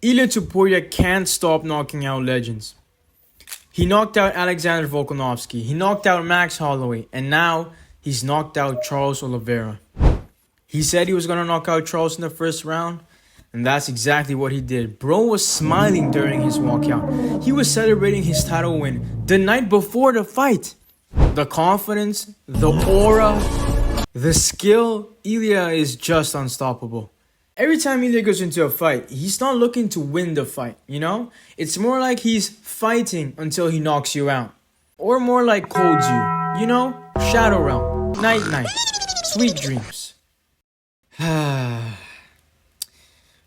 Ilia Topuria can't stop knocking out legends. He knocked out Alexander Volkanovski, he knocked out Max Holloway, and now he's knocked out Charles Oliveira. He said he was going to knock out Charles in the first round, and that's exactly what he did. Bro was smiling during his walkout. He was celebrating his title win the night before the fight. The confidence, the aura, the skill, Ilia is just unstoppable. Every time Ilia goes into a fight, he's not looking to win the fight, you know? It's more like he's fighting until he knocks you out. Or more like holds you, you know? Shadow realm, night night, sweet dreams.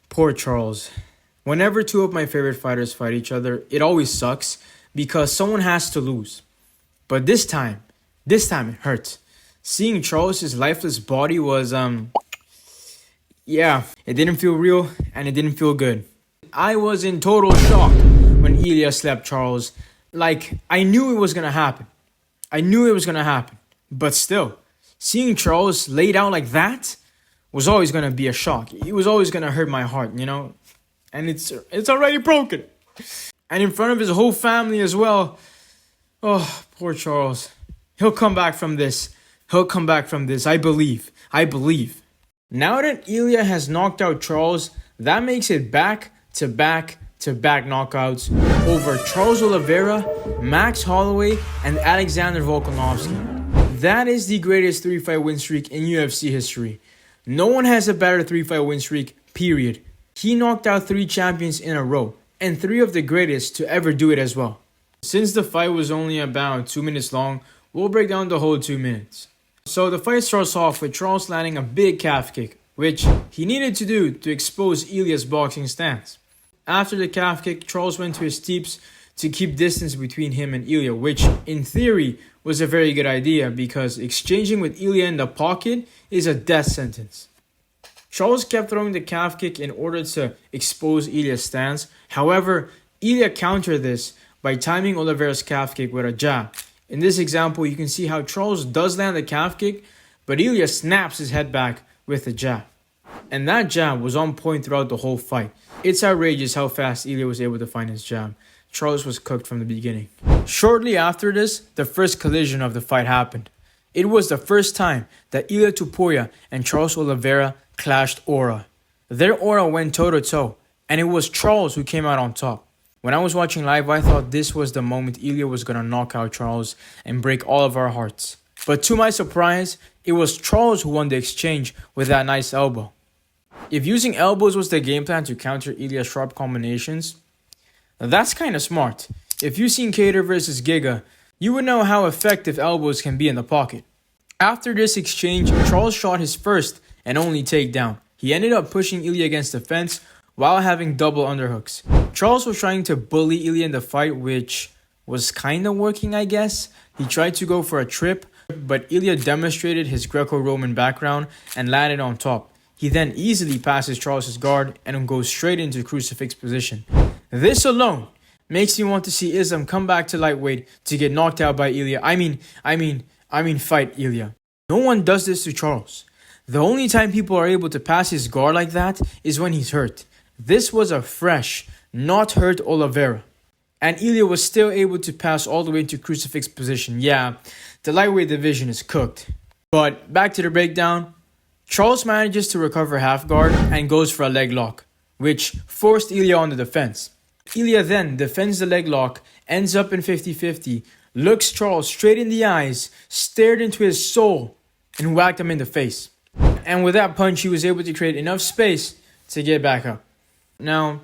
Poor Charles. Whenever two of my favorite fighters fight each other, it always sucks because someone has to lose. But this time it hurt. Seeing Charles' lifeless body was, yeah, it didn't feel real and it didn't feel good. I was in total shock when Ilia slapped Charles. Like, I knew it was gonna happen. But still, seeing Charles laid out like that was always gonna be a shock. It was always gonna hurt my heart, you know? And it's already broken. And in front of his whole family as well. Oh, poor Charles. He'll come back from this. I believe. Now that Ilia has knocked out Charles, that makes it back-to-back knockouts over Charles Oliveira, Max Holloway, and Alexander Volkanovski. That is the greatest 3-fight win streak in UFC history. No one has a better 3-fight win streak, period. He knocked out 3 champions in a row, and 3 of the greatest to ever do it as well. Since the fight was only about 2 minutes long, we'll break down the whole 2 minutes. So the fight starts off with Charles landing a big calf kick, which he needed to do to expose Ilia's boxing stance. After the calf kick, Charles went to his teeps to keep distance between him and Ilia, which in theory was a very good idea because exchanging with Ilia in the pocket is a death sentence. Charles kept throwing the calf kick in order to expose Ilia's stance. However, Ilia countered this by timing Oliveira's calf kick with a jab. In this example, you can see how Charles does land the calf kick, but Ilia snaps his head back with a jab. And that jab was on point throughout the whole fight. It's outrageous how fast Ilia was able to find his jab. Charles was cooked from the beginning. Shortly after this, the first collision of the fight happened. It was the first time that Ilia Topuria and Charles Oliveira clashed aura. Their aura went toe-to-toe, and it was Charles who came out on top. When I was watching live, I thought this was the moment Ilia was going to knock out Charles and break all of our hearts. But to my surprise, it was Charles who won the exchange with that nice elbow. If using elbows was the game plan to counter Ilia's sharp combinations, that's kind of smart. If you've seen Cater vs. Giga, you would know how effective elbows can be in the pocket. After this exchange, Charles shot his first and only takedown. He ended up pushing Ilia against the fence while having double underhooks. Charles was trying to bully Ilia in the fight, which was kinda working, I guess. He tried to go for a trip, but Ilia demonstrated his Greco-Roman background and landed on top. He then easily passes Charles' guard and goes straight into crucifix position. This alone makes me want to see Islam come back to lightweight to get knocked out by Ilia. I mean fight Ilia. No one does this to Charles. The only time people are able to pass his guard like that is when he's hurt. This was a fresh, not hurt Oliveira. And Ilia was still able to pass all the way to crucifix position. Yeah, the lightweight division is cooked. But back to the breakdown. Charles manages to recover half guard and goes for a leg lock, which forced Ilia on the defense. Ilia then defends the leg lock, ends up in 50-50, looks Charles straight in the eyes, stared into his soul, and whacked him in the face. And with that punch, he was able to create enough space to get back up. Now,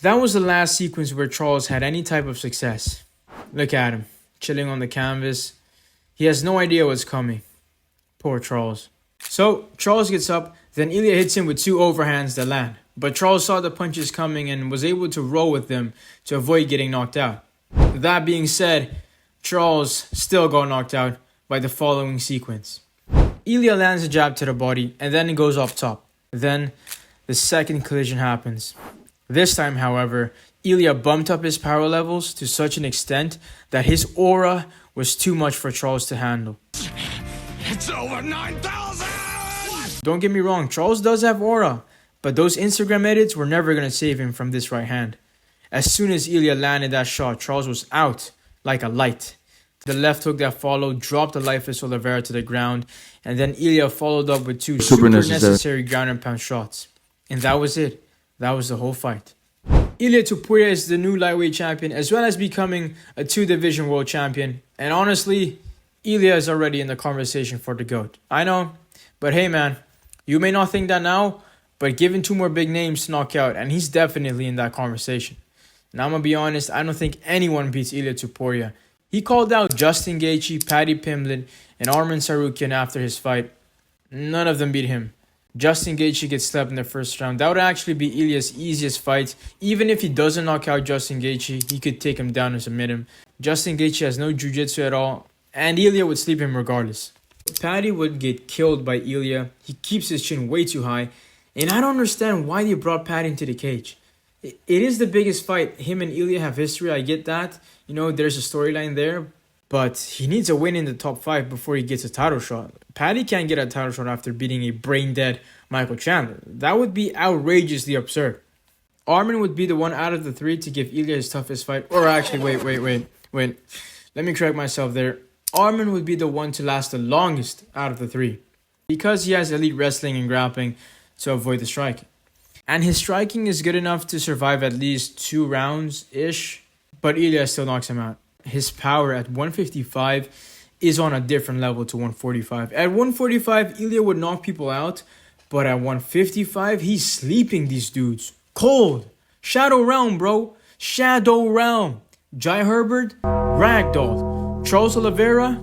that was the last sequence where Charles had any type of success. Look at him, chilling on the canvas. He has no idea what's coming. Poor Charles. So, Charles gets up, then Ilia hits him with 2 overhands that land. But Charles saw the punches coming and was able to roll with them to avoid getting knocked out. That being said, Charles still got knocked out by the following sequence. Ilia lands a jab to the body and then it goes up top. Then, the second collision happens. This time, however, Ilia bumped up his power levels to such an extent that his aura was too much for Charles to handle. It's over 9,000! Don't get me wrong, Charles does have aura, But those Instagram edits were never going to save him from this right hand. As soon as Ilia landed that shot, Charles was out like a light. The left hook that followed dropped the lifeless Oliveira to the ground, and then Ilia followed up with two super necessary ground and pound shots. And that was it. That was the whole fight. Ilia Topuria is the new lightweight champion, as well as becoming a 2-division world champion. And honestly, Ilia is already in the conversation for the GOAT. I know, but hey man, you may not think that now, but given 2 more big names to knock out, and he's definitely in that conversation. Now I'm going to be honest, I don't think anyone beats Ilia Topuria. He called out Justin Gaethje, Paddy Pimblett, and Arman Tsarukyan after his fight. None of them beat him. Justin Gaethje gets slept in the first round. That would actually be Ilia's easiest fight. Even if he doesn't knock out Justin Gaethje, he could take him down and submit him. Justin Gaethje has no jiu-jitsu at all, and Ilia would sleep him regardless. Paddy would get killed by Ilia. He keeps his chin way too high, and I don't understand why they brought Paddy into the cage. It is the biggest fight. Him and Ilia have history, I get that. You know, there's a storyline there. But he needs a win in the top 5 before he gets a title shot. Paddy can't get a title shot after beating a brain-dead Michael Chandler. That would be outrageously absurd. Arman would be the one out of the 3 to give Ilia his toughest fight. Or actually, wait. Let me correct myself there. Arman would be the one to last the longest out of the 3. Because he has elite wrestling and grappling to avoid the striking. And his striking is good enough to survive at least 2 rounds-ish. But Ilia still knocks him out. His power at 155 is on a different level to 145. At 145, Ilia would knock people out. But at 155, he's sleeping these dudes. Cold. Shadow realm, bro. Shadow realm. Jai Herbert, ragdolled. Charles Oliveira,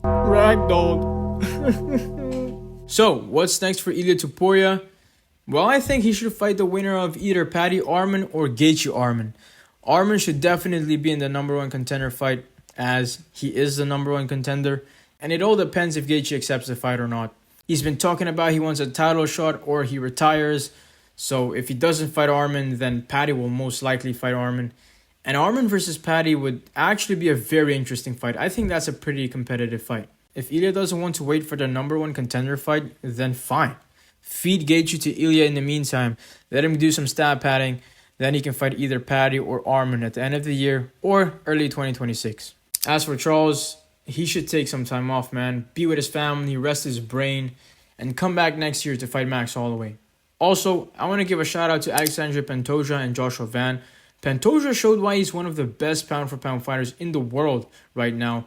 ragdolled. So, what's next for Ilia Topuria? Well, I think he should fight the winner of either Paddy Arman or Gaethje Arman. Arman should definitely be in the #1 contender fight, as he is the #1 contender. And it all depends if Gaethje accepts the fight or not. He's been talking about he wants a title shot or he retires. So if he doesn't fight Arman, then Paddy will most likely fight Arman. And Arman versus Paddy would actually be a very interesting fight. I think that's a pretty competitive fight. If Ilia doesn't want to wait for the #1 contender fight, then fine. Feed Gaethje to Ilia in the meantime. Let him do some stat padding. Then he can fight either Paddy or Arman at the end of the year or early 2026. As for Charles, he should take some time off, man. Be with his family, rest his brain, and come back next year to fight Max Holloway. Also, I want to give a shout out to Alexandre Pantoja and Joshua Van. Pantoja showed why he's one of the best pound-for-pound fighters in the world right now.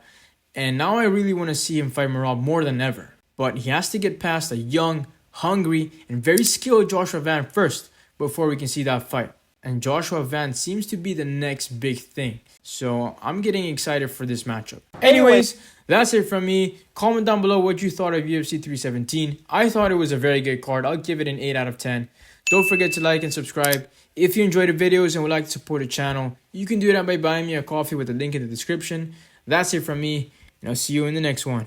And now I really want to see him fight Merab more than ever. But he has to get past a young, hungry, and very skilled Joshua Van first before we can see that fight. And Joshua Van seems to be the next big thing. So I'm getting excited for this matchup. Anyways, that's it from me. Comment down below what you thought of UFC 317. I thought it was a very good card. I'll give it an 8 out of 10. Don't forget to like and subscribe. If you enjoyed the videos and would like to support the channel, you can do that by buying me a coffee with the link in the description. That's it from me, and I'll see you in the next one.